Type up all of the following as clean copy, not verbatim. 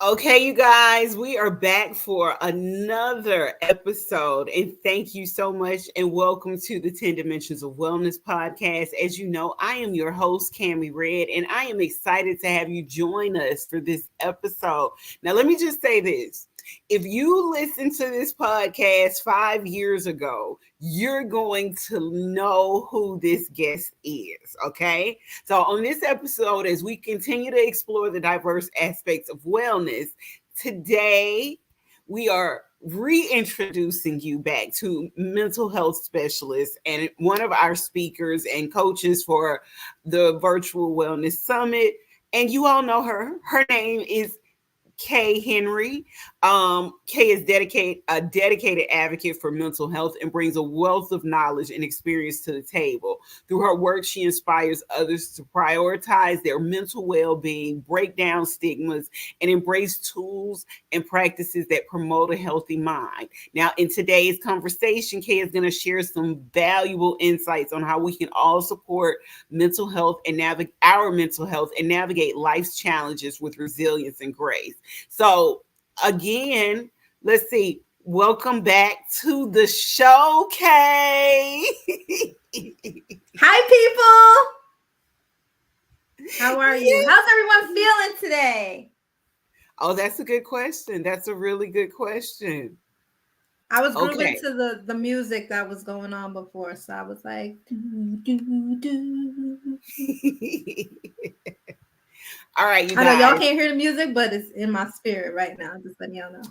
Okay, you guys, we are back for another episode. And thank you so much. And welcome to the 10 Dimensions of Wellness podcast. As you know, I am your host, Cammie Red, and I am excited to have you join us for this episode. Now, let me just say this. If you listened to this podcast 5 years ago, you're going to know who this guest is, okay? So, on this episode, as we continue to explore the diverse aspects of wellness, today we are reintroducing you back to mental health specialists and one of our speakers and coaches for the Virtual Wellness Summit. And you all know her. Her name is Kaye Henry. Kaye is a dedicated advocate for mental health and brings a wealth of knowledge and experience to the table. Through her work, she inspires others to prioritize their mental well-being, break down stigmas, and embrace tools and practices that promote a healthy mind. Now, in today's conversation, Kaye is going to share some valuable insights on how we can all support mental health and navigate our mental health and navigate life's challenges with resilience and grace. So again, let's see. Welcome back to the show, Kaye. Hi, people. How are you? How's everyone feeling today? Oh, that's a good question. That's a really good question. I was grooving to the music that was going on before, so I was like, do, do, do. All right, you guys. I know y'all can't hear the music, but it's in my spirit right now. Just letting y'all know.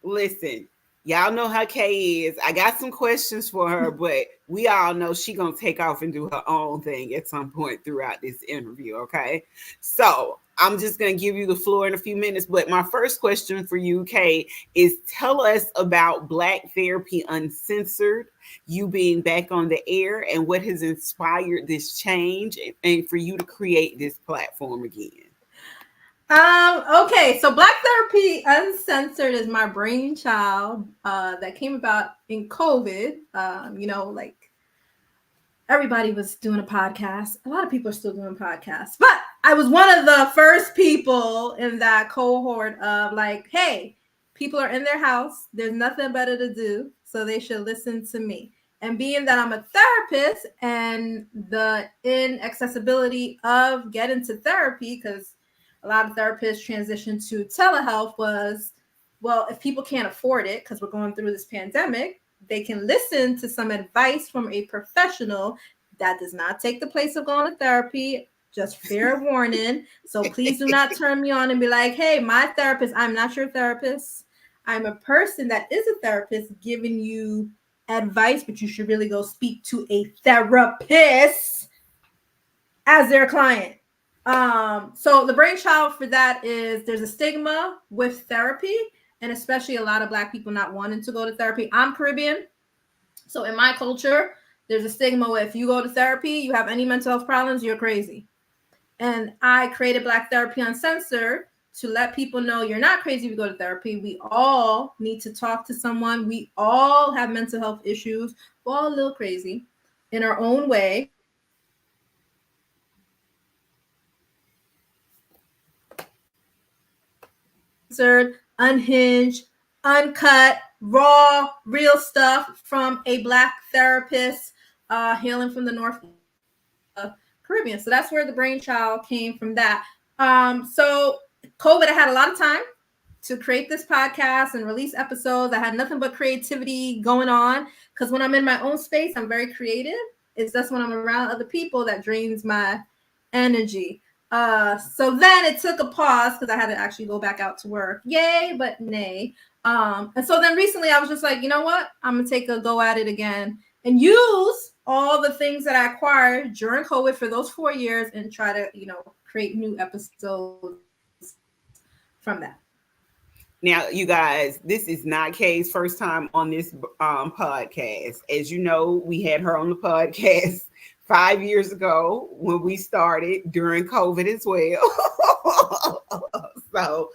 Listen, y'all know how Kaye is. I got some questions for her, but we all know she gonna take off and do her own thing at some point throughout this interview, okay? So I'm just gonna give you the floor in a few minutes, but my first question for you, Kaye, is tell us about Black Therapy Uncensored, you being back on the air, and what has inspired this change and for you to create this platform again. Okay, so Black Therapy Uncensored is my brainchild that came about in COVID. Like everybody was doing a podcast. A lot of people are still doing podcasts, but I was one of the first people in that cohort of like, hey, people are in their house. There's nothing better to do, so they should listen to me. And being that I'm a therapist and the inaccessibility of getting to therapy, because a lot of therapists transition to telehealth was, well, if people can't afford it because we're going through this pandemic, they can listen to some advice from a professional that does not take the place of going to therapy. Just fair warning. So please do not turn me on and be like, hey, my therapist, I'm not your therapist. I'm a person that is a therapist giving you advice, but you should really go speak to a therapist as their client. So the brainchild for that is there's a stigma with therapy, and especially a lot of Black people not wanting to go to therapy. I'm Caribbean, so in my culture, there's a stigma where if you go to therapy, you have any mental health problems, you're crazy. And I created Black Therapy Uncensored to let people know you're not crazy if you go to therapy. We all need to talk to someone. We all have mental health issues. We're all a little crazy in our own way. Unhinged, uncut, raw, real stuff from a Black therapist hailing from the North Caribbean. So that's where the brainchild came from that. So COVID, I had a lot of time to create this podcast and release episodes. I had nothing but creativity going on because when I'm in my own space, I'm very creative. It's just when I'm around other people that drains my energy. So then it took a pause because I had to actually go back out to work. Yay, but nay. And so then recently I was just like, you know what? I'm going to take a go at it again and use all the things that I acquired during COVID for those 4 years and try to, create new episodes from that. Now, you guys, this is not Kaye's first time on this podcast. As you know, we had her on the podcast 5 years ago when we started during COVID as well. So,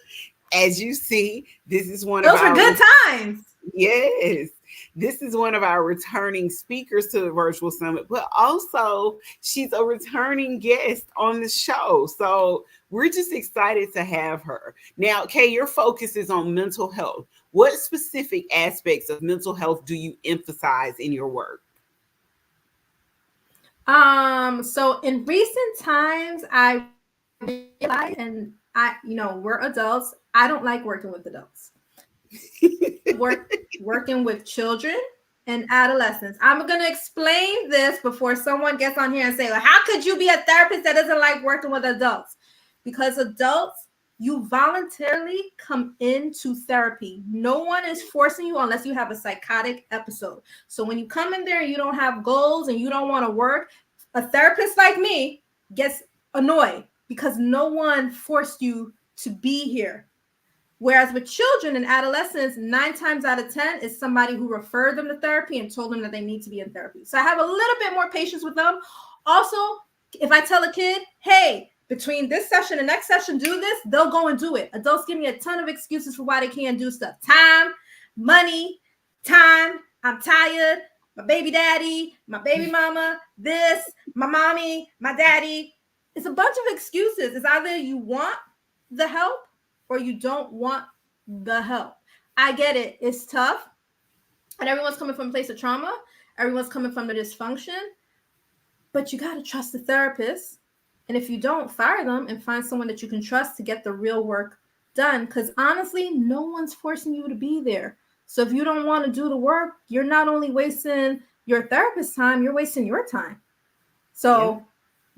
as you see, this is one Those of our good times. Yes. This is one of our returning speakers to the virtual summit, but also she's a returning guest on the show. So we're just excited to have her. Now, Kay, your focus is on mental health. What specific aspects of mental health do you emphasize in your work? So in recent times, I realized, and we're adults. I don't like working with adults. Working with children and adolescents. I'm going to explain this before someone gets on here and say, well, how could you be a therapist that doesn't like working with adults? Because adults, you voluntarily come into therapy. No one is forcing you unless you have a psychotic episode. So when you come in there and you don't have goals and you don't want to work, a therapist like me gets annoyed because no one forced you to be here. Whereas with children and adolescents, 9 times out of 10 is somebody who referred them to therapy and told them that they need to be in therapy. So I have a little bit more patience with them. Also, if I tell a kid, hey, between this session and next session, do this, they'll go and do it. Adults give me a ton of excuses for why they can't do stuff. Time, money, I'm tired, my baby daddy, my baby mama, this, my mommy, my daddy. It's a bunch of excuses. It's either you want the help or you don't want the help. I get it. It's tough. And everyone's coming from a place of trauma. Everyone's coming from the dysfunction. But you got to trust the therapist. And if you don't, fire them and find someone that you can trust to get the real work done. Because honestly, no one's forcing you to be there. So if you don't want to do the work, you're not only wasting your therapist's time, you're wasting your time. So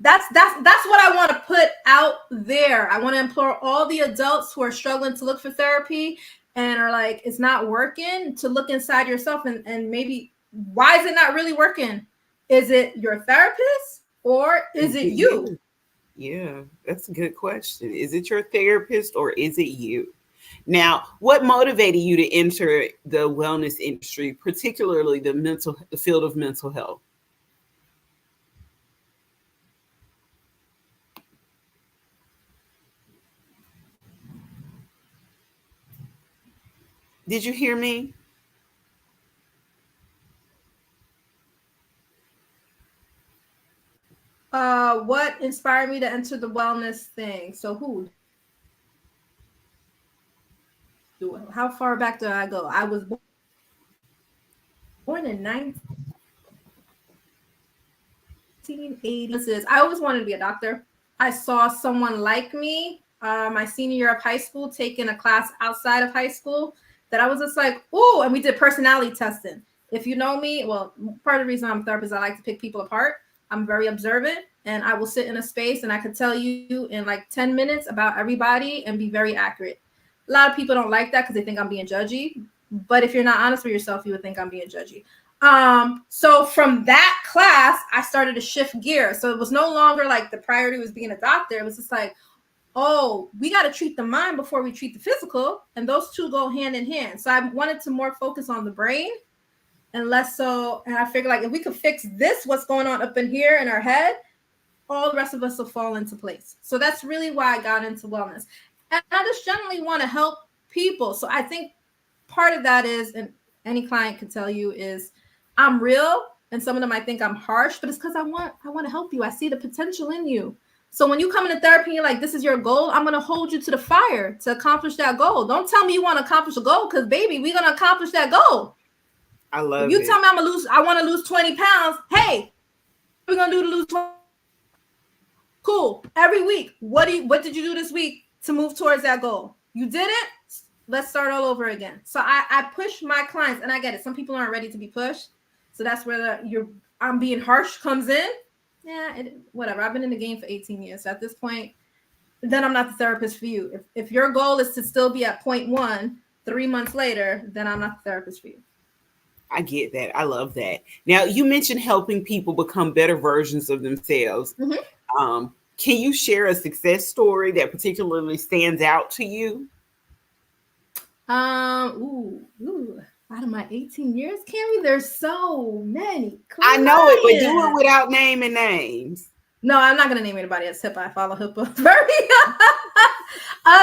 that's what I want to put out there. I want to implore all the adults who are struggling to look for therapy and are like, it's not working, to look inside yourself and maybe, why is it not really working? Is it your therapist or is it you? Yeah, that's a good question. Is it your therapist or is it you? Now, what motivated you to enter the wellness industry, particularly the field of mental health? Did you hear me? What inspired me to enter the wellness thing? So who? How far back do I go? I was born in 1980s. I always wanted to be a doctor. I saw someone like me, my senior year of high school, taking a class outside of high school that I was just like, oh, and we did personality testing. If you know me, well, part of the reason I'm a therapist, I like to pick people apart. I'm very observant and I will sit in a space and I could tell you in like 10 minutes about everybody and be very accurate. A lot of people don't like that because they think I'm being judgy. But if you're not honest with yourself, you would think I'm being judgy. So from that class, I started to shift gears. So it was no longer like the priority was being a doctor. It was just like, oh, we got to treat the mind before we treat the physical. And those two go hand in hand. So I wanted to more focus on the brain and less so. And I figured like if we could fix this, what's going on up in here in our head, all the rest of us will fall into place. So that's really why I got into wellness. And I just generally want to help people. So I think part of that is, and any client can tell you, is I'm real. And some of them might think I'm harsh, but it's because I want to help you. I see the potential in you. So when you come into therapy, you're like, this is your goal. I'm going to hold you to the fire to accomplish that goal. Don't tell me you want to accomplish a goal because, baby, we're going to accomplish that goal. I love it. If you tell me I want to lose 20 pounds, hey, what are we going to do to lose 20? Cool. Every week, what did you do this week to move towards that goal? You did it? Let's start all over again. So I push my clients, and I get it. Some people aren't ready to be pushed. So that's where I'm being harsh comes in. Yeah, whatever. I've been in the game for 18 years. So at this point, then I'm not the therapist for you. If your goal is to still be at point 1 3 months later, then I'm not the therapist for you. I get that. I love that. Now, you mentioned helping people become better versions of themselves. Mm-hmm. Can you share a success story that particularly stands out to you? Out of my 18 years, Cammie, there's so many clients. I know it, but do it without naming names. No, I'm not gonna name anybody as HIPAA. I follow HIPAA very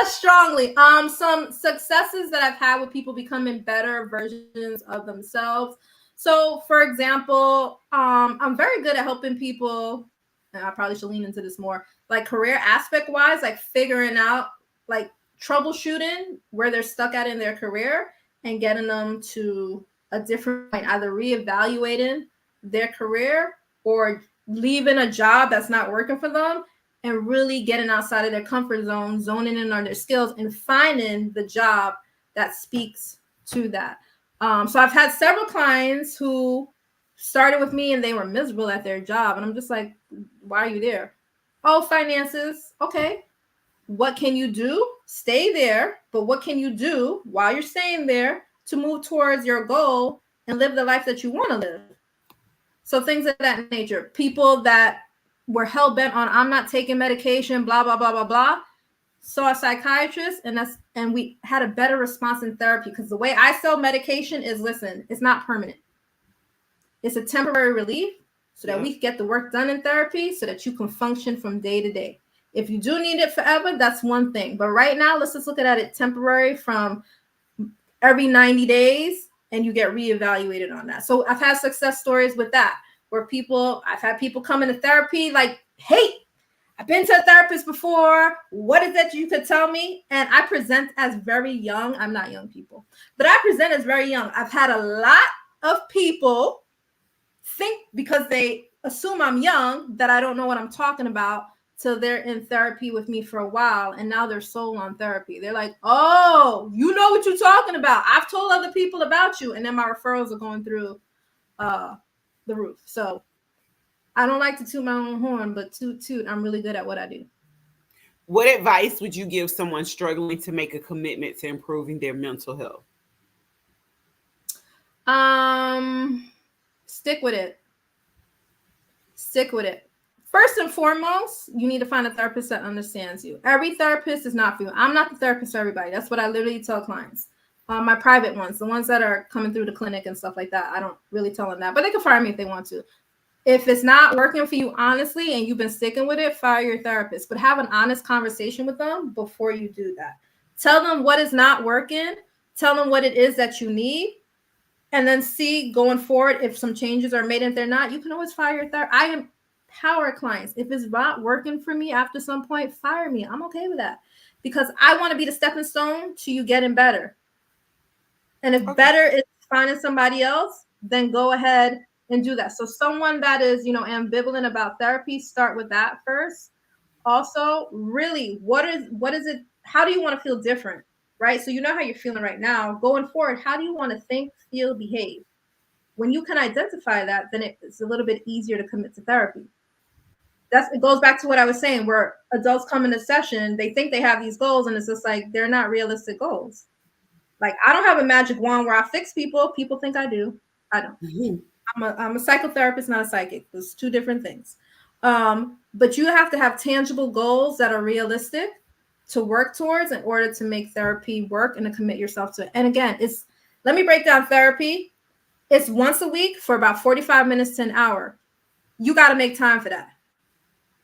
strongly. Some successes that I've had with people becoming better versions of themselves. So, for example, I'm very good at helping people, and I probably should lean into this more, like career aspect wise, like figuring out, like troubleshooting where they're stuck at in their career and getting them to a different point, either reevaluating their career or leaving a job that's not working for them and really getting outside of their comfort zone, zoning in on their skills and finding the job that speaks to that. So I've had several clients who started with me and they were miserable at their job. And I'm just like, why are you there? Oh, finances. Okay. What can you do? Stay there. But what can you do while you're staying there to move towards your goal and live the life that you want to live? So things of that nature. People that were hell bent on, I'm not taking medication, blah, blah, blah, blah, blah, saw a psychiatrist, and we had a better response in therapy, because the way I sell medication is, listen, it's not permanent. It's a temporary relief so that we can get the work done in therapy so that you can function from day to day. If you do need it forever, that's one thing. But right now, let's just look at it temporary from every 90 days, and you get reevaluated on that. So I've had success stories with that, where I've had people come into therapy like, hey, I've been to a therapist before. What is it you could tell me? And I present as very young. I'm not young people, but I present as very young. I've had a lot of people think, because they assume I'm young, that I don't know what I'm talking about till they're in therapy with me for a while, and now they're sold on therapy. They're like, oh, you know what you're talking about. I've told other people about you, and then my referrals are going through the roof. So I don't like to toot my own horn, but toot, I'm really good at what I do. What advice would you give someone struggling to make a commitment to improving their mental health? Stick with it. Stick with it. First and foremost, you need to find a therapist that understands you. Every therapist is not for you. I'm not the therapist for everybody. That's what I literally tell clients. My private ones, the ones that are coming through the clinic and stuff like that, I don't really tell them that, but they can fire me if they want to. If it's not working for you, honestly, and you've been sticking with it, fire your therapist. But have an honest conversation with them before you do that. Tell them what is not working. Tell them what it is that you need. And then see going forward if some changes are made. If they're not, you can always fire your therapist. I empower clients. If it's not working for me after some point, fire me. I'm okay with that, because I want to be the stepping stone to you getting better. And if better is finding somebody else, then go ahead and do that. So someone that is, ambivalent about therapy, start with that first. Also, really, what is it? How do you want to feel different? Right? So you know how you're feeling right now. Going forward, how do you want to think, feel, behave? When you can identify that, then it's a little bit easier to commit to therapy. It goes back to what I was saying, where adults come into session, they think they have these goals, and it's just like, they're not realistic goals. Like, I don't have a magic wand where I fix people. People think I do. I don't. Mm-hmm. I'm a psychotherapist, not a psychic. There's two different things. But you have to have tangible goals that are realistic to work towards in order to make therapy work and to commit yourself to it. And again, let me break down therapy. It's once a week for about 45 minutes to an hour. You got to make time for that.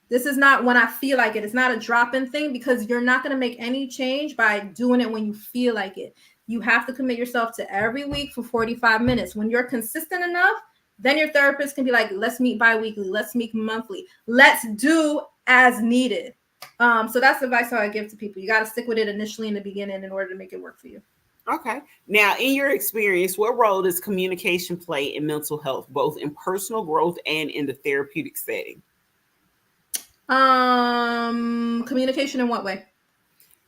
This is not when I feel like it. It's not a drop-in thing, because you're not going to make any change by doing it when you feel like it. You have to commit yourself to every week for 45 minutes. When you're consistent enough, then your therapist can be like, let's meet bi-weekly, let's meet monthly, let's do as needed. So that's the advice I give to people. You got to stick with it initially in the beginning in order to make it work for you. Okay. Now, in your experience, what role does communication play in mental health, both in personal growth and in the therapeutic setting? Communication in what way?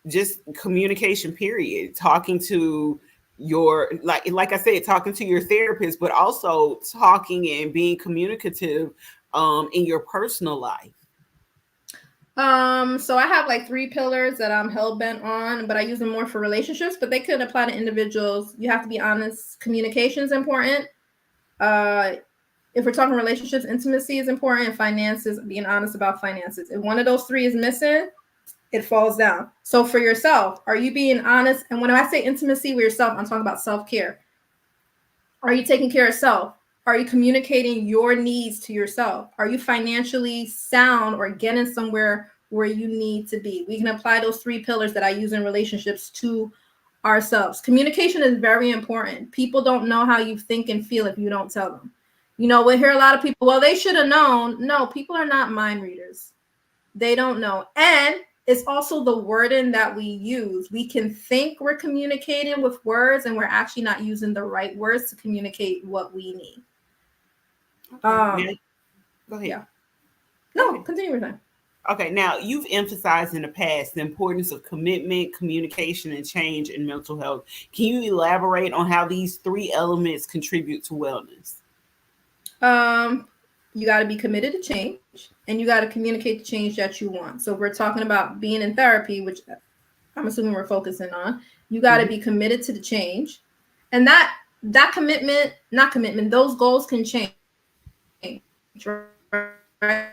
Just communication, period. Talking to your, like I said, talking to your therapist, but also talking and being communicative in your personal life. So I have like 3 pillars that I'm hell-bent on, but I use them more for relationships, but they could apply to individuals. You have to be honest. Communication is important. If we're talking relationships, intimacy is important, and finances, being honest about finances. If one of those 3 is missing, it falls down. So for yourself, are you being honest? And when I say intimacy with yourself, I'm talking about self-care. Are you taking care of self? Are you communicating your needs to yourself? Are you financially sound or getting somewhere where you need to be? We can apply those 3 pillars that I use in relationships to ourselves. Communication is very important. People don't know how you think and feel if you don't tell them. You know, we hear a lot of people, well, they should have known. No, people are not mind readers. They don't know. And it's also the wording that we use. We can think we're communicating with words and we're actually not using the right words to communicate what we need. Okay. Go ahead. Yeah. No, continue with that. Okay, now you've emphasized in the past the importance of commitment, communication, and change in mental health. Can you elaborate on how these 3 elements contribute to wellness? You got to be committed to change and you got to communicate the change that you want. So we're talking about being in therapy, which I'm assuming we're focusing on. You got to be committed to the change, and that commitment, not commitment, those goals can change, right?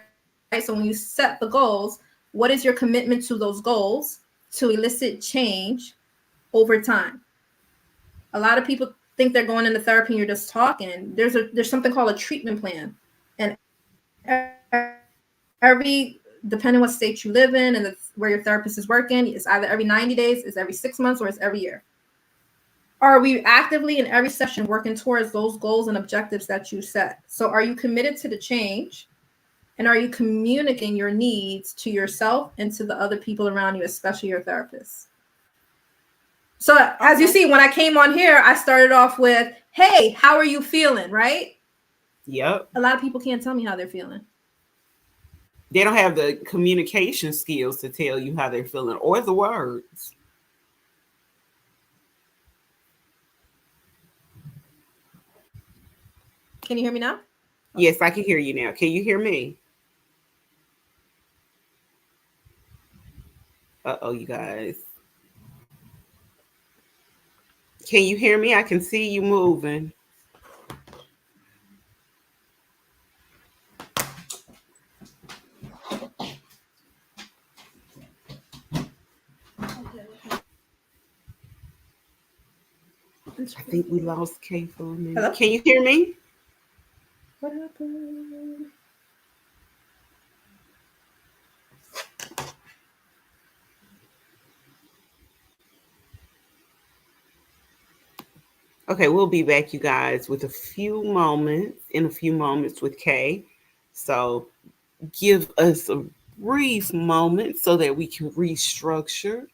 So when you set the goals, what is your commitment to those goals to elicit change over time? A lot of people think they're going into therapy and you're just talking. There's something called a treatment plan, and every, depending what state you live in and where your therapist is working, it's either every 90 days, it's every 6 months, or it's every year. Are we actively in every session working towards those goals and objectives that you set? So are you committed to the change? And are you communicating your needs to yourself and to the other people around you, especially your therapist? So as you see, when I came on here, I started off with, hey, how are you feeling, right? Yep. A lot of people can't tell me how they're feeling. They don't have the communication skills to tell you how they're feeling or the words. Can you hear me now? Yes, I can hear you now. Can you hear me? Uh-oh, you guys. Can you hear me? I can see you moving. I think we lost Kaye for a minute. Hello? Can you hear me? What happened? Okay, we'll be back, you guys, with a few moments with Kaye. So give us a brief moment so that we can restructure.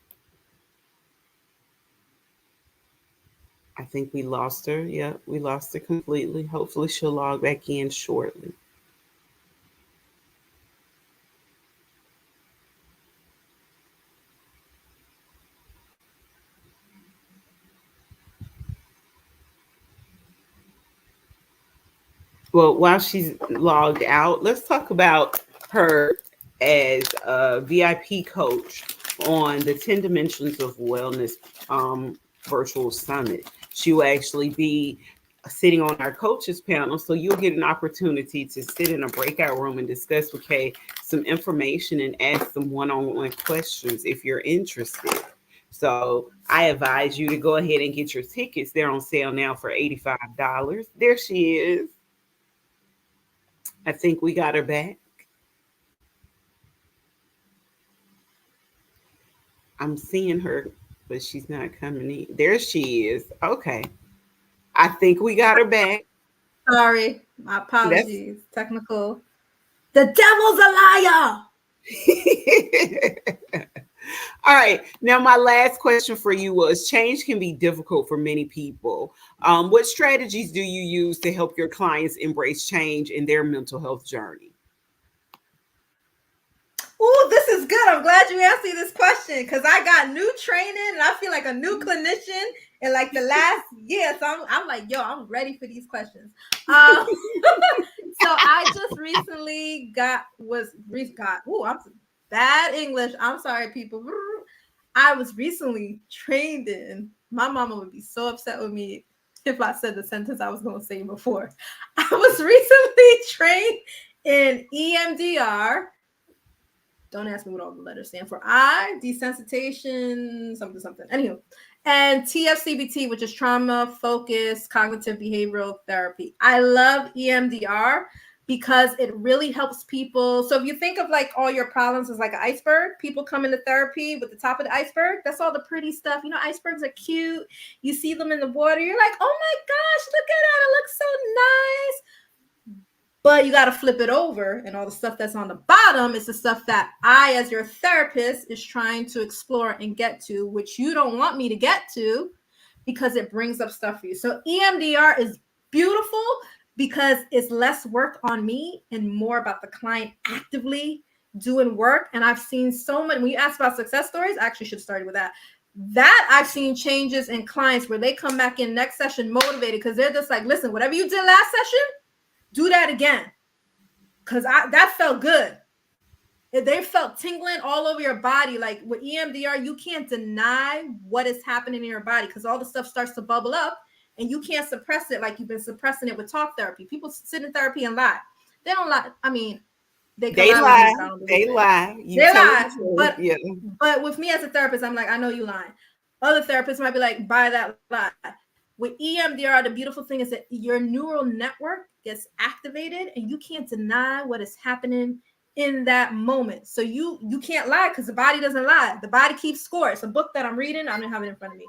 I think we lost her. Yeah, we lost her completely. Hopefully she'll log back in shortly. Well, while she's logged out, let's talk about her as a VIP coach on the 10 Dimensions of Wellness virtual summit. She will actually be sitting on our coaches panel, so you'll get an opportunity to sit in a breakout room and discuss with Kaye some information and ask some one-on-one questions if you're interested. So I advise you to go ahead and get your tickets. They're on sale now for $85. There she is. I think we got her back. I'm seeing her, but she's not coming in. There she is. Okay. I think we got her back. Sorry. My apologies. Technical. The devil's a liar. All right. Now, my last question for you was change can be difficult for many people. What strategies do you use to help your clients embrace change in their mental health journey? Oh, this is good. I'm glad you asked me this question because I got new training and I feel like a new clinician in like the last year. So I'm like, yo, I'm ready for these questions. So I just recently I'm bad English. I'm sorry, people. I was recently trained in, my mama would be so upset with me if I said the sentence I was going to say before. I was recently trained in EMDR. Don't ask me what all the letters stand for. Desensitization, something. Anywho, and TFCBT, which is trauma focused cognitive behavioral therapy. I love EMDR because it really helps people. So if you think of like all your problems as like an iceberg, people come into therapy with the top of the iceberg. That's all the pretty stuff. You know, icebergs are cute. You see them in the water. You're like, oh my gosh, look at that. It looks so nice. But you got to flip it over, and all the stuff that's on the bottom is the stuff that I, as your therapist, is trying to explore and get to, which you don't want me to get to because it brings up stuff for you. So EMDR is beautiful because it's less work on me and more about the client actively doing work. And I've seen so many, when you ask about success stories, I actually should have started with that. That I've seen changes in clients where they come back in next session motivated because they're just like, listen, whatever you did last session, do that again. Because that felt good. They felt tingling all over your body. Like with EMDR, you can't deny what is happening in your body because all the stuff starts to bubble up and you can't suppress it like you've been suppressing it with talk therapy. People sit in therapy and lie. They don't lie. I mean, they lie. They lie. They lie. But with me as a therapist, I'm like, I know you lying. Other therapists might be like, buy that lie. With EMDR, the beautiful thing is that your neural network gets activated and you can't deny what is happening in that moment. So you can't lie because the body doesn't lie. The body keeps score. It's a book that I'm reading. I don't have it in front of me.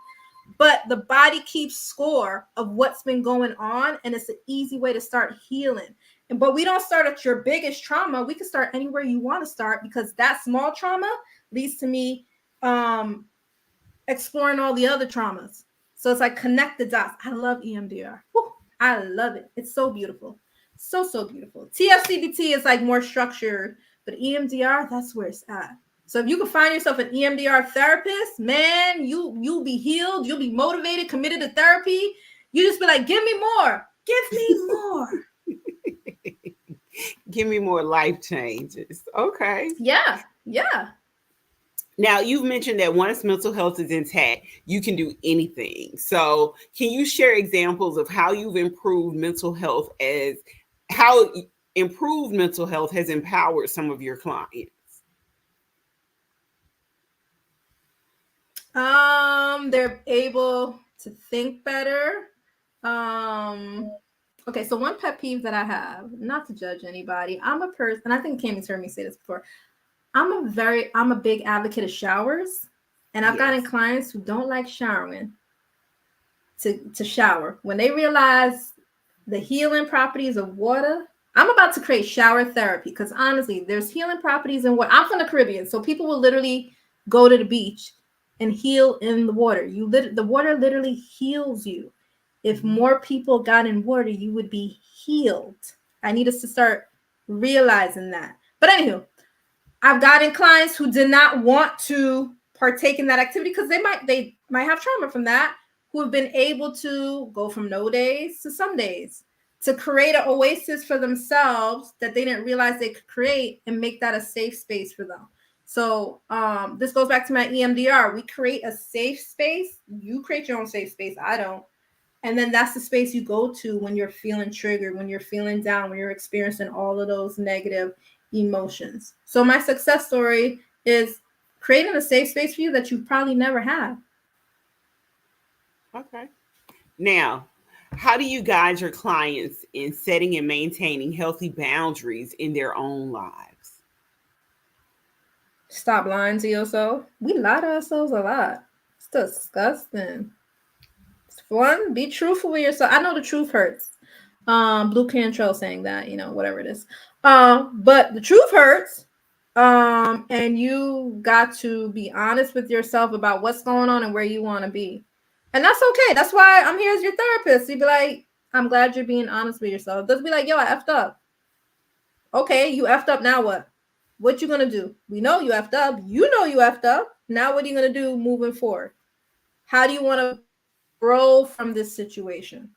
But the body keeps score of what's been going on, and it's an easy way to start healing. But we don't start at your biggest trauma. We can start anywhere you want to start because that small trauma leads to me exploring all the other traumas. So it's like connect the dots. I love EMDR. Woo, I love it. It's so beautiful. So beautiful. TFCBT is like more structured, but EMDR, that's where it's at. So if you can find yourself an EMDR therapist, man, you'll be healed. You'll be motivated, committed to therapy. You just be like, give me more. Give me more. Give me more life changes. Okay. Yeah. Now, you've mentioned that once mental health is intact, you can do anything. So can you share examples of how you've improved mental health how improved mental health has empowered some of your clients? They're able to think better. Okay, so one pet peeve that I have, not to judge anybody, I'm a person, and I think Cammy's heard me say this before. I'm a big advocate of showers, and I've gotten clients who don't like showering to shower. When they realize the healing properties of water, I'm about to create shower therapy because honestly, there's healing properties in water. I'm from the Caribbean, so people will literally go to the beach and heal in the water. The water literally heals you. If more people got in water, you would be healed. I need us to start realizing that. But anywho, I've gotten clients who did not want to partake in that activity because they might have trauma from that, who have been able to go from no days to some days to create an oasis for themselves that they didn't realize they could create and make that a safe space for them. So this goes back to my EMDR. We create a safe space. You create your own safe space. I don't. And then that's the space you go to when you're feeling triggered, when you're feeling down, when you're experiencing all of those negative emotions. So my success story is creating a safe space for you that you probably never had. Okay. Now, how do you guide your clients in setting and maintaining healthy boundaries in their own lives? Stop lying to yourself. We lie to ourselves a lot. It's disgusting. It's fun. Be truthful with yourself. I know the truth hurts. Blue Cantrell saying that, whatever it is. But the truth hurts. And you got to be honest with yourself about what's going on and where you want to be. And that's okay. That's why I'm here as your therapist. You'd be like, I'm glad you're being honest with yourself. Just be like, yo, I effed up. Okay, you effed up. Now what? What you gonna do? We know you effed up. You know you effed up. Now what are you gonna do moving forward? How do you want to grow from this situation?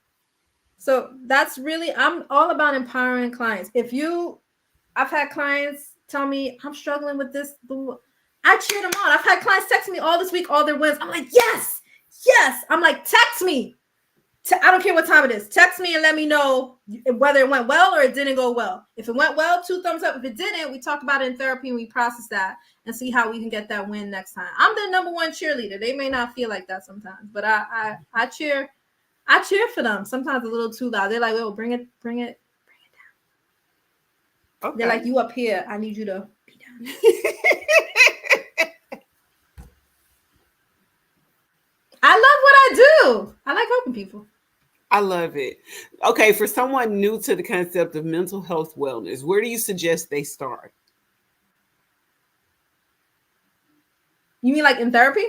So that's really, I'm all about empowering clients. I've had clients tell me I'm struggling with this. I cheer them on. I've had clients text me all this week, all their wins. I'm like, yes. I'm like, text me. I don't care what time it is. Text me and let me know whether it went well or it didn't go well. If it went well, 2 thumbs up. If it didn't, we talk about it in therapy and we process that and see how we can get that win next time. I'm the number one cheerleader. They may not feel like that sometimes, but I cheer for them. Sometimes a little too loud. They're like, "Oh, bring it down." Okay. They're like, "You up here? I need you to be down." I love what I do. I like helping people. I love it. Okay, for someone new to the concept of mental health wellness, where do you suggest they start? You mean like in therapy?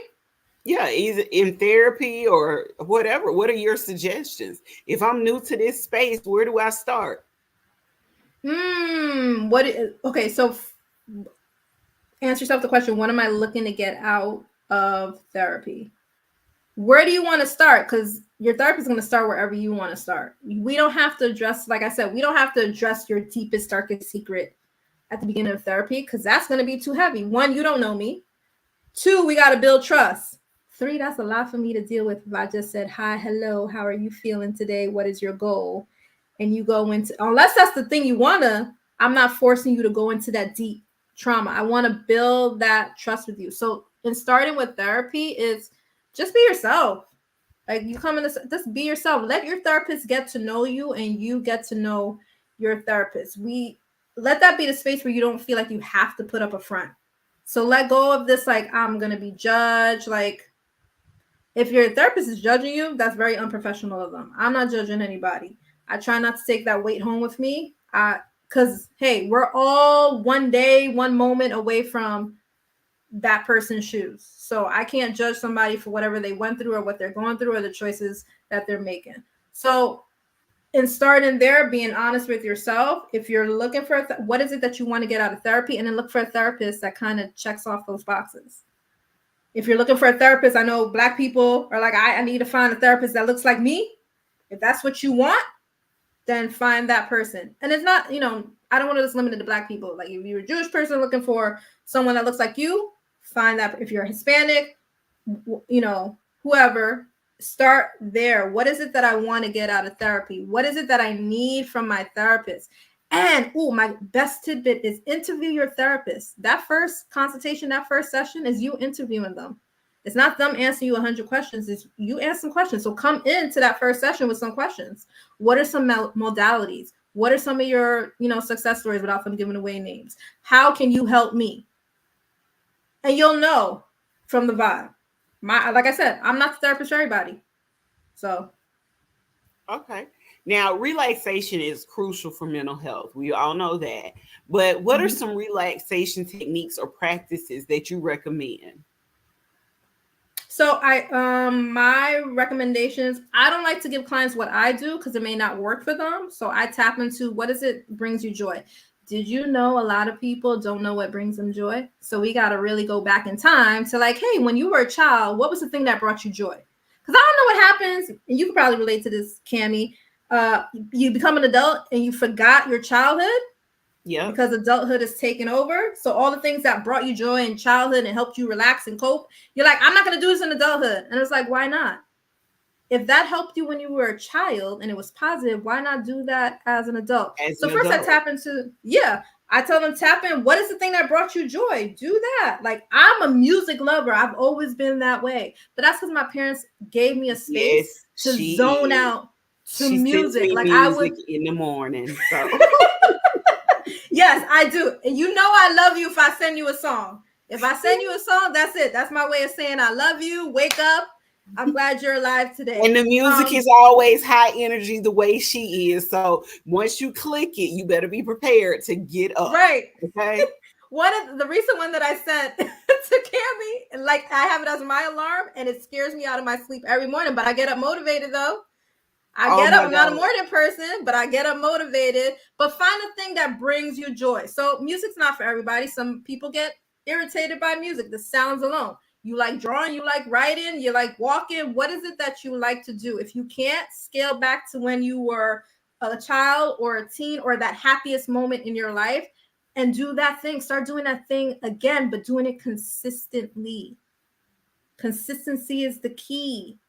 Yeah, either in therapy or whatever. What are your suggestions? If I'm new to this space, where do I start? Okay, so answer yourself the question, what am I looking to get out of therapy? Where do you want to start? Because your therapist is going to start wherever you want to start. We don't have to address, like I said, we don't have to address your deepest, darkest secret at the beginning of therapy because that's going to be too heavy. 1, you don't know me. 2, we got to build trust. 3, that's a lot for me to deal with if I just said, hi, hello, how are you feeling today? What is your goal? And you go into, unless that's the thing you want to, I'm not forcing you to go into that deep trauma. I want to build that trust with you. So in starting with therapy is just be yourself. Like you come in this, just be yourself. Let your therapist get to know you and you get to know your therapist. Let that be the space where you don't feel like you have to put up a front. So let go of this, like, I'm going to be judged. Like, if your therapist is judging you, that's very unprofessional of them. I'm not judging anybody. I try not to take that weight home with me. Because, hey, we're all one day, one moment away from that person's shoes. So I can't judge somebody for whatever they went through or what they're going through or the choices that they're making. So in starting there, being honest with yourself, if you're looking for what is it that you want to get out of therapy, and then look for a therapist that kind of checks off those boxes. If you're looking for a therapist, I know Black people are like, I need to find a therapist that looks like me. If that's what you want, then find that person. And it's not, I don't want to just limit it to Black people. Like if you're a Jewish person looking for someone that looks like you, find that. If you're Hispanic, whoever, start there. What is it that I want to get out of therapy? What is it that I need from my therapist? And my best tidbit is interview your therapist. That first consultation, that first session is you interviewing them. It's not them answering you 100 questions. It's you answer some questions. So come into that first session with some questions. What are some modalities? What are some of your, success stories without them giving away names? How can you help me? And you'll know from the vibe. Like I said, I'm not the therapist for everybody. So. Okay. Now, relaxation is crucial for mental health. We all know that. But what are some relaxation techniques or practices that you recommend? So my recommendations, I don't like to give clients what I do because it may not work for them. So I tap into what is it brings you joy. Did you know a lot of people don't know what brings them joy? So we got to really go back in time to like, hey, when you were a child, what was the thing that brought you joy? Because I don't know what happens. And you could probably relate to this, Cammie. You become an adult and you forgot your childhood. Yeah. Because adulthood is taken over. So all the things that brought you joy in childhood and helped you relax and cope, you're like, I'm not going to do this in adulthood. And it's like, why not? If that helped you when you were a child and it was positive, why not do that as an adult? I tap into, I tell them tap in. What is the thing that brought you joy? Do that. Like, I'm a music lover. I've always been that way. But that's because my parents gave me a space to zone out to music. Like music I would in the morning. So. Yes, I do. And I love you if I send you a song. If I send you a song, that's it. That's my way of saying I love you. Wake up. I'm glad you're alive today. And the music is always high energy the way she is. So once you click it, you better be prepared to get up. Right. Okay. The recent one that I sent to Cammie, like I have it as my alarm and it scares me out of my sleep every morning, but I get up motivated though. I get up. I'm not a morning person, but I get up motivated. But find a thing that brings you joy. So music's not for everybody. Some people get irritated by music, the sounds alone. You like drawing, you like writing, you like walking. What is it that you like to do? If you can't, scale back to when you were a child or a teen or that happiest moment in your life and do that thing. Start doing that thing again, but doing it consistently. Consistency is the key.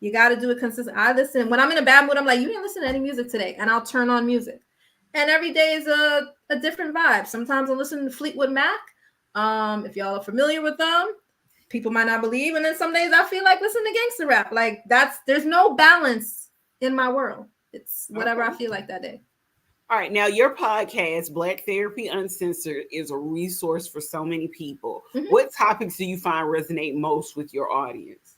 You got to do it consistent. I listen when I'm in a bad mood. I'm like, you didn't listen to any music today, and I'll turn on music. And every day is a different vibe. Sometimes I listen to Fleetwood Mac. If y'all are familiar with them, people might not believe. And then some days I feel like listening to gangster rap. Like there's no balance in my world. It's whatever I feel like that day. All right. Now, your podcast, Black Therapy Uncensored, is a resource for so many people. Mm-hmm. What topics do you find resonate most with your audience?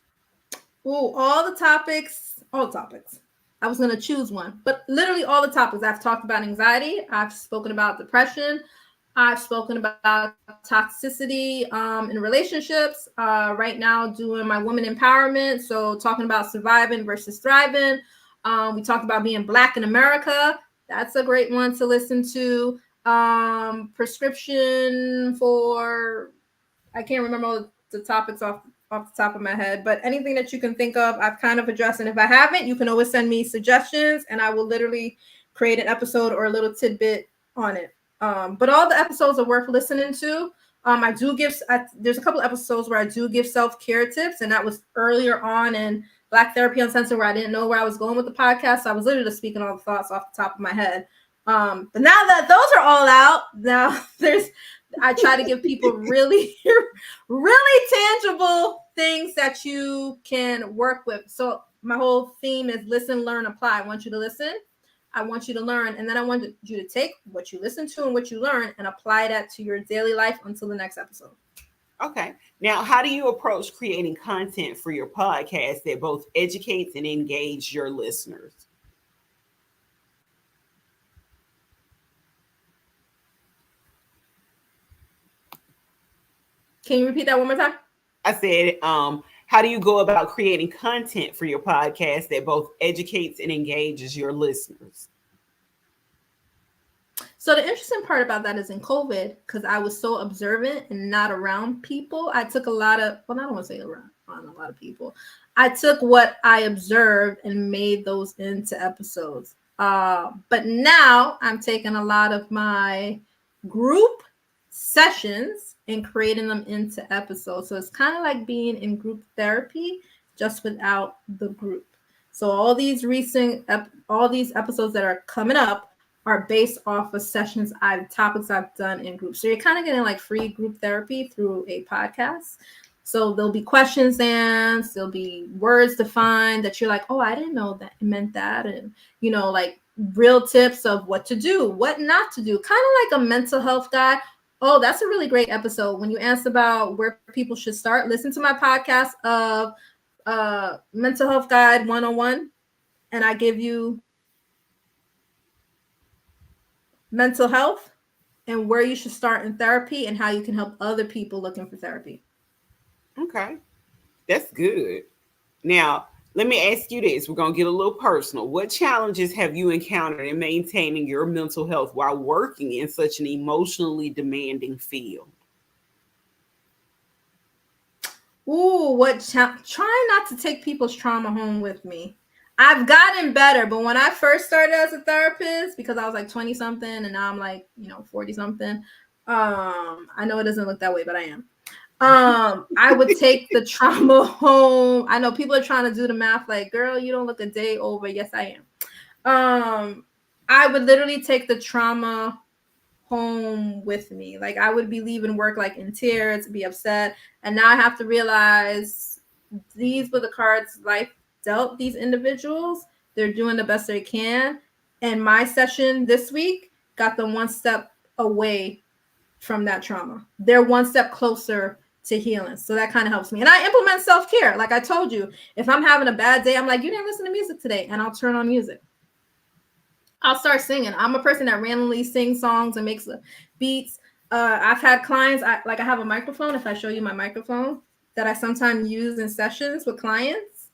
Oh, all the topics. I was going to choose one, but literally all the topics. I've talked about anxiety. I've spoken about depression. I've spoken about toxicity in relationships. Right now, doing my woman empowerment. So talking about surviving versus thriving. We talked about being Black in America. That's a great one to listen to. Prescription for, I can't remember all the topics off the top of my head, but anything that you can think of, I've kind of addressed. And if I haven't, you can always send me suggestions and I will literally create an episode or a little tidbit on it. But all the episodes are worth listening to. There's a couple episodes where I do give self-care tips, and that was earlier on in Black Therapy Uncensored, where I didn't know where I was going with the podcast. So I was literally just speaking all the thoughts off the top of my head. But now that those are all out, now I try to give people really, really tangible things that you can work with. So my whole theme is listen, learn, apply. I want you to listen. I want you to learn. And then I want you to take what you listen to and what you learn and apply that to your daily life until the next episode. Okay. Now, how do you approach creating content for your podcast that both educates and engages your listeners? Can you repeat that one more time? I said, how do you go about creating content for your podcast that both educates and engages your listeners? So the interesting part about that is in COVID, because I was so observant and not around people, I took a lot of, well, I don't want to say around a lot of people. I took what I observed and made those into episodes. But now I'm taking a lot of my group sessions and creating them into episodes. So it's kind of like being in group therapy, just without the group. So all these episodes that are coming up are based off of topics I've done in groups. So you're kind of getting like free group therapy through a podcast. So there'll be questions asked, there'll be words defined that you're like, oh, I didn't know that it meant that. And, like real tips of what to do, what not to do, kind of like a mental health guide. Oh, that's a really great episode. When you asked about where people should start, listen to my podcast of Mental Health Guide 101. And I give you mental health and where you should start in therapy and how you can help other people looking for therapy. Okay. That's good. Now, let me ask you this. We're going to get a little personal. What challenges have you encountered in maintaining your mental health while working in such an emotionally demanding field? Ooh, trying not to take people's trauma home with me. I've gotten better, but when I first started as a therapist, because I was like 20 something and now I'm like, 40 something. I know it doesn't look that way, but I am. I would take the trauma home. I know people are trying to do the math like, girl, you don't look a day over. Yes, I am. I would literally take the trauma home with me. Like I would be leaving work like in tears, be upset. And now I have to realize these were the cards life dealt these individuals. They're doing the best they can. And my session this week got them one step away from that trauma. They're one step closer to healing. So that kind of helps me. And I implement self-care. Like I told you, if I'm having a bad day, I'm like, you didn't listen to music today. And I'll turn on music. I'll start singing. I'm a person that randomly sings songs and makes beats. I've had clients, I have a microphone. If I show you my microphone that I sometimes use in sessions with clients,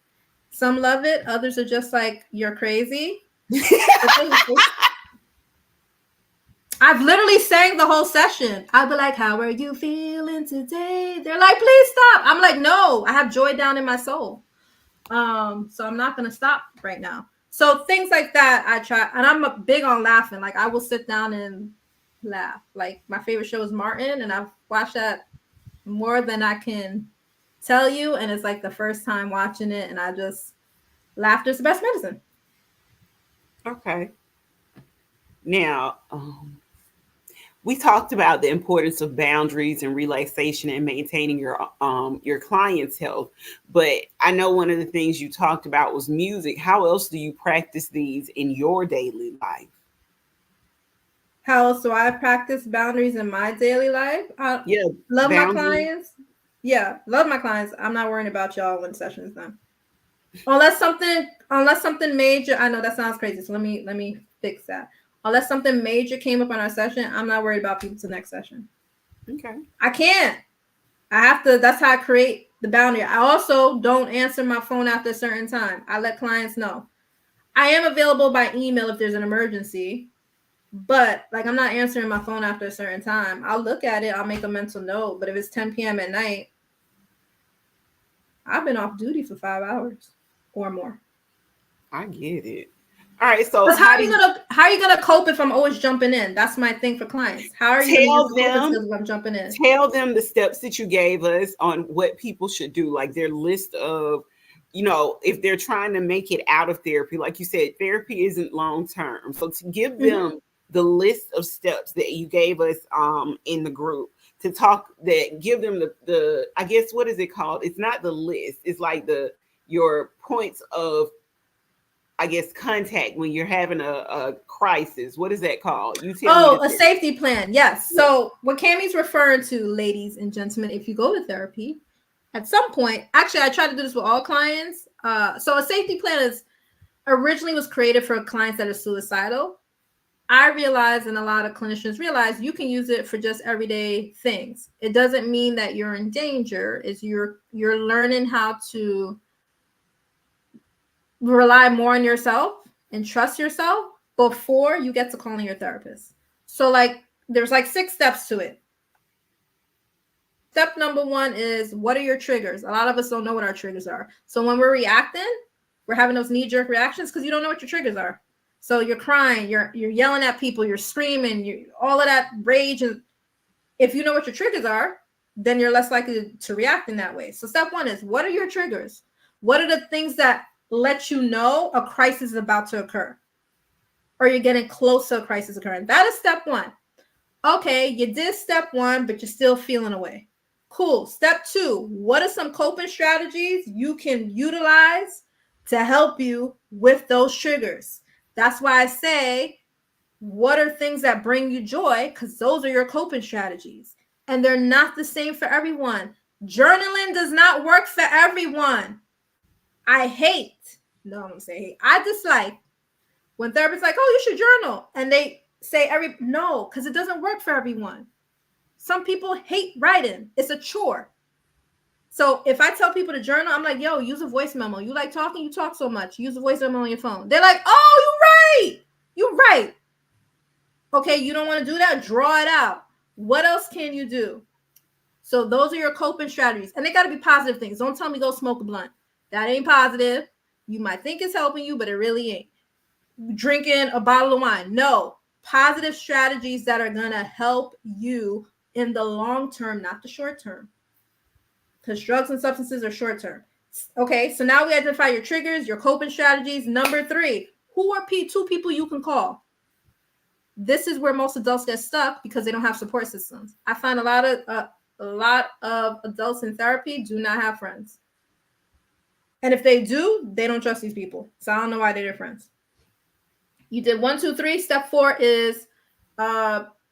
some love it. Others are just like, you're crazy. I've literally sang the whole session. I'll be like, how are you feeling today? They're like, please stop. I'm like, no, I have joy down in my soul. So I'm not going to stop right now. So things like that I try. And I'm big on laughing. Like I will sit down and laugh. Like my favorite show is Martin. And I've watched that more than I can tell you. And it's like the first time watching it. And I just Laughter is the best medicine. Okay. Now, we talked about the importance of boundaries and relaxation and maintaining your client's health. But I know one of the things you talked about was music. How else do you practice these in your daily life? How else do I practice boundaries in my daily life? I Yeah, love my boundaries. clients. Yeah, love my clients. I'm not worrying about y'all when session's done. Unless something major. I know that sounds crazy. So let me fix that. Unless something major came up on our session, I'm not worried about people to next session. Okay. I can't. I have to. That's how I create the boundary. I also don't answer my phone after a certain time. I let clients know. I am available by email if there's an emergency, but like I'm not answering my phone after a certain time. I'll look at it. I'll make a mental note. But if it's 10 p.m. at night, I've been off duty for 5 hours or more. I get it. All right. So Because how do you how are you gonna cope if I'm always jumping in? That's my thing for clients. How are you gonna use tell the coping them skills if I'm jumping in? tell them the steps that you gave us on what people should do, like their list of, if they're trying to make it out of therapy, like you said, therapy isn't long term. So to give Mm-hmm. them the list of steps that you gave us in the group, to talk that give them the I guess, what is it called? It's not the list. It's like your points of, I guess, contact when you're having a crisis. What is that called? You tell me Oh, the a safety plan. Yes. yeah. So what Cammie's referring to, ladies and gentlemen, if you go to therapy, at some point, actually, I try to do this with all clients. So a safety plan is originally was created for clients that are suicidal. I realize, and a lot of clinicians realize, you can use it for just everyday things. It doesn't mean that you're in danger. Is you're learning how to rely more on yourself and trust yourself before you get to calling your therapist. So like there's like 6 steps to it. Step number 1 is, what are your triggers? A lot of us don't know what our triggers are. So when we're reacting, we're having those knee-jerk reactions because you don't know what your triggers are. So you're crying, you're yelling at people, you're screaming, you all of that rage. And if you know what your triggers are, then you're less likely to react in that way. So step 1 is, what are your triggers? What are the things that let you know a crisis is about to occur, or you're getting close to a crisis occurring? That is step 1. Okay, you did step 1, but you're still feeling away. Cool. Step 2, what are some coping strategies you can utilize to help you with those triggers? That's why I say, what are things that bring you joy? Because those are your coping strategies. And they're not the same for everyone. Journaling does not work for everyone. I hate, no, I'm gonna say hate. I dislike when therapists like, oh, you should journal. And they say no, because it doesn't work for everyone. Some people hate writing. It's a chore. So if I tell people to journal, I'm like, yo, use a voice memo. You like talking, you talk so much. Use a voice memo on your phone. They're like, oh, you're right. You're right. Okay, you don't want to do that? Draw it out. What else can you do? So those are your coping strategies. And they got to be positive things. Don't tell me go smoke a blunt. That ain't positive. You might think it's helping you, but it really ain't. Drinking a bottle of wine. No. Positive strategies that are going to help you in the long term, not the short term. Because drugs and substances are short term. Okay, so now we identify your triggers, your coping strategies. Number 3, who are 2 people you can call? This is where most adults get stuck because they don't have support systems. I find a lot of adults in therapy do not have friends. And if they do, they don't trust these people. So I don't know why they're your friends. You did 1, 2, 3. Step 4 is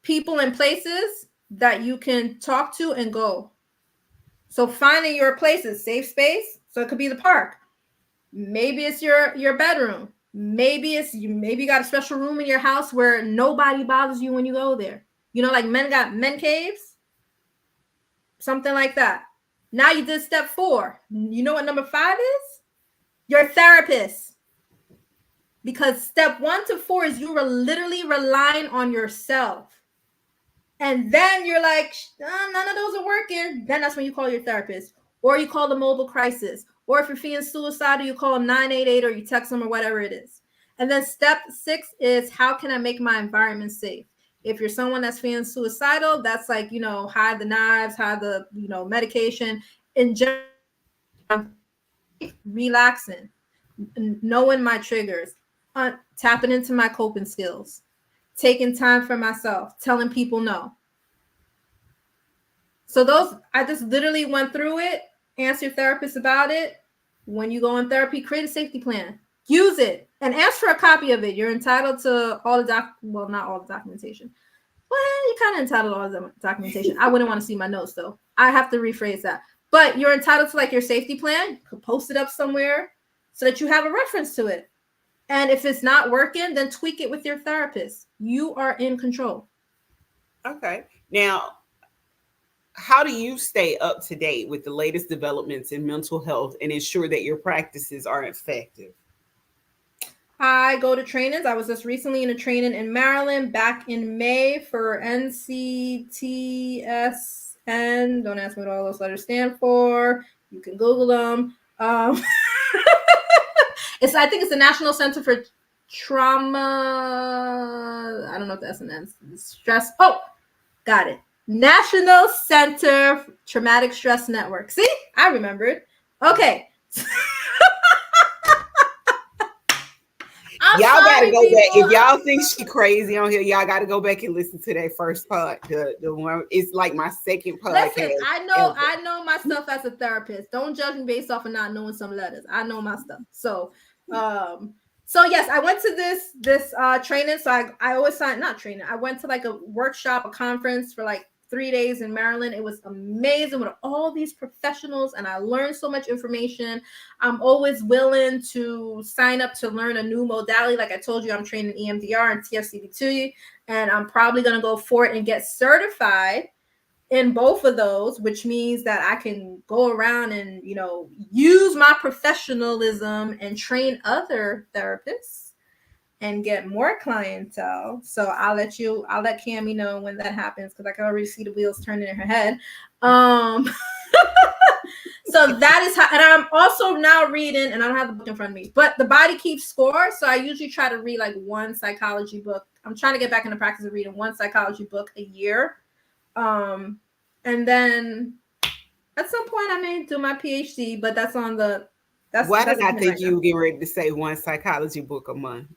people and places that you can talk to and go. So finding your places, safe space. So it could be the park. Maybe it's your bedroom. Maybe you got a special room in your house where nobody bothers you when you go there. You know, like men got men caves, something like that. Now you did step 4. You know what number 5 is? Your therapist. Because step 1 to 4 is you were literally relying on yourself. And then you're like, none of those are working. Then that's when you call your therapist, or you call the mobile crisis, or if you're feeling suicidal, you call 988 or you text them or whatever it is. And then step 6 is, how can I make my environment safe? If you're someone that's feeling suicidal, that's like, hide the knives, hide the, medication. In general, relaxing. knowing my triggers, tapping into my coping skills, taking time for myself, telling people no. So those, I just literally went through it. Ask your therapist about it. When you go in therapy, create a safety plan. Use it and ask for a copy of it. You're entitled to all the well, not all the documentation. Well, you're kind of entitled to all the documentation. I wouldn't want to see my notes though. I have to rephrase that. But you're entitled to like your safety plan. You could post it up somewhere so that you have a reference to it. And if it's not working, then tweak it with your therapist. You are in control. Okay. Now, how do you stay up to date with the latest developments in mental health and ensure that your practices are effective? I go to trainings. I was just recently in a training in Maryland back in May for NCTSN. Don't ask me what all those letters stand for. You can Google them. I think it's the National Center for Trauma. I don't know if that's an stress. Oh, got it. National Center for Traumatic Stress Network. See, I remembered. Okay. Y'all gotta go back. If y'all think she crazy on here, y'all gotta go back and listen to that first part. The one, it's like my second podcast. Listen, I know my stuff as a therapist. Don't judge me based off of not knowing some letters. I know my stuff. So yes, I went to this training. So I always not training. I went to like a workshop, a conference for like 3 days in Maryland. It was amazing with all these professionals, and I learned so much information. I'm always willing to sign up to learn a new modality. Like I told you, I'm training EMDR and TFCB2, and I'm probably going to go for it and get certified in both of those, which means that I can go around and, use my professionalism and train other therapists and get more clientele. So I'll let Cami know when that happens, because I can already see the wheels turning in her head. So that is how, and I'm also now reading, and I don't have the book in front of me, but The Body Keeps Score. So I usually try to read like one psychology book. I'm trying to get back in the practice of reading one psychology book a year. And then at some point I may do my PhD, but that's on the, why did I think you were getting ready to say one psychology book a month?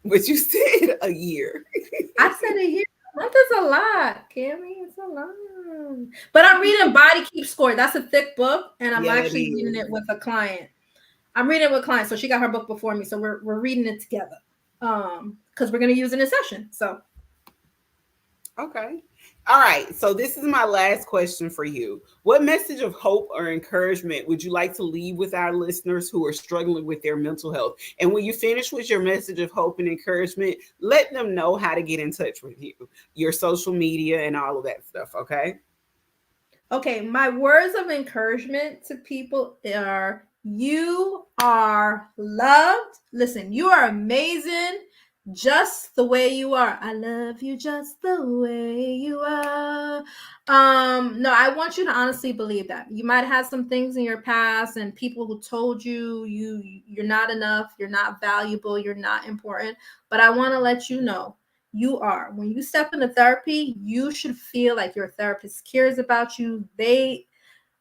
But you said a year. I said a year. A month is a lot, Cammy. It's a lot. But I'm reading Body Keeps Score. That's a thick book, and I'm actually reading it with a client. I'm reading it with a client, so she got her book before me, so we're reading it together. Because we're gonna use it in a session. So. Okay. All right. So this is my last question for you. What message of hope or encouragement would you like to leave with our listeners who are struggling with their mental health? And when you finish with your message of hope and encouragement, let them know how to get in touch with you, your social media and all of that stuff. Okay. Okay. My words of encouragement to people are, you are loved. Listen, you are amazing. Just the way you are. I love you just the way you are. No, I want you to honestly believe that. You might have some things in your past and people who told you're not enough, you're not valuable, you're not important. But I want to let you know you are. When you step into therapy, you should feel like your therapist cares about you. I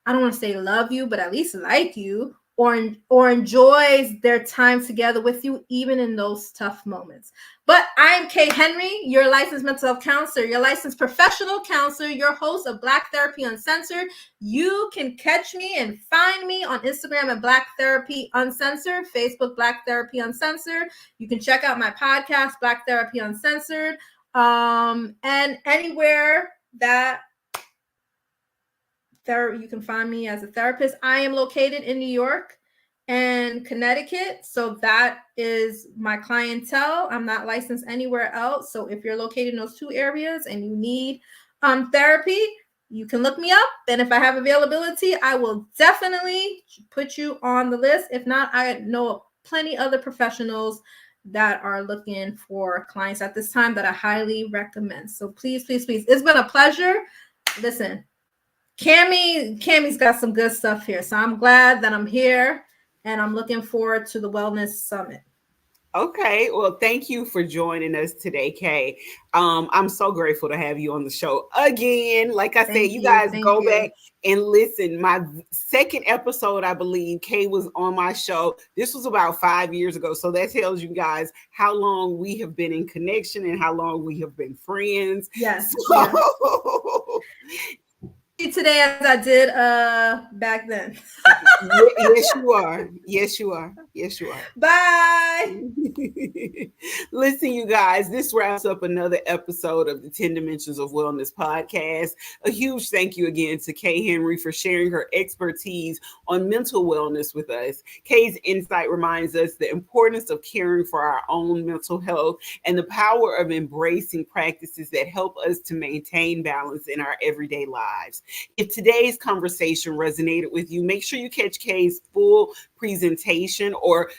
don't want to say love you, but at least like you, or enjoys their time together with you, even in those tough moments. But I'm Kaye Henry, your licensed mental health counselor, your licensed professional counselor, your host of Black Therapy Uncensored. You can catch me and find me on Instagram at Black Therapy Uncensored, Facebook Black Therapy Uncensored. You can check out my podcast, Black Therapy Uncensored, and anywhere that you can find me as a therapist. I am located in New York and Connecticut, so that is my clientele. I'm not licensed anywhere else. So if you're located in those two areas and you need therapy, you can look me up. And if I have availability, I will definitely put you on the list. If not, I know plenty other professionals that are looking for clients at this time that I highly recommend. So please, please, please. It's been a pleasure. Listen, Cammy's got some good stuff here. So I'm glad that I'm here, and I'm looking forward to the Wellness Summit. Okay, well, thank you for joining us today, Kay. I'm so grateful to have you on the show again. Like I said, Thank you you. guys Thank go you. back and listen. My second episode, I believe, Kay was on my show. This was about 5 years ago, so that tells you guys how long we have been in connection and how long we have been friends. Yes, yes. So Today as I did back then. yes, you are. Yes, you are. Yes, you are. Bye. Listen, you guys, this wraps up another episode of the 10 Dimensions of Wellness podcast. A huge thank you again to Kaye Henry for sharing her expertise on mental wellness with us. Kay's insight reminds us the importance of caring for our own mental health and the power of embracing practices that help us to maintain balance in our everyday lives. If today's conversation resonated with you, make sure you catch Kay's full presentation, or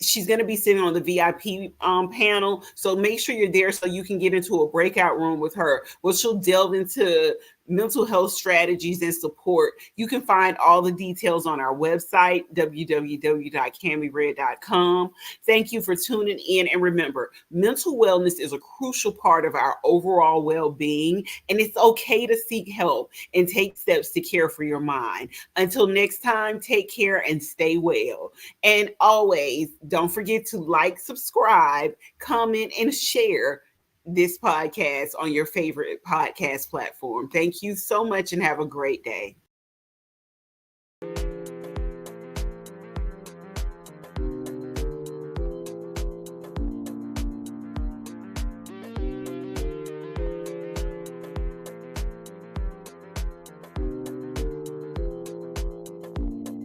she's going to be sitting on the VIP panel. So make sure you're there so you can get into a breakout room with her, where she'll delve into mental health strategies and support. You can find all the details on our website, www.cammyred.com. Thank you for tuning in. And remember, mental wellness is a crucial part of our overall well-being, and it's okay to seek help and take steps to care for your mind. Until next time, take care and stay well. And always don't forget to like, subscribe, comment, and share this podcast on your favorite podcast platform. Thank you so much and have a great day.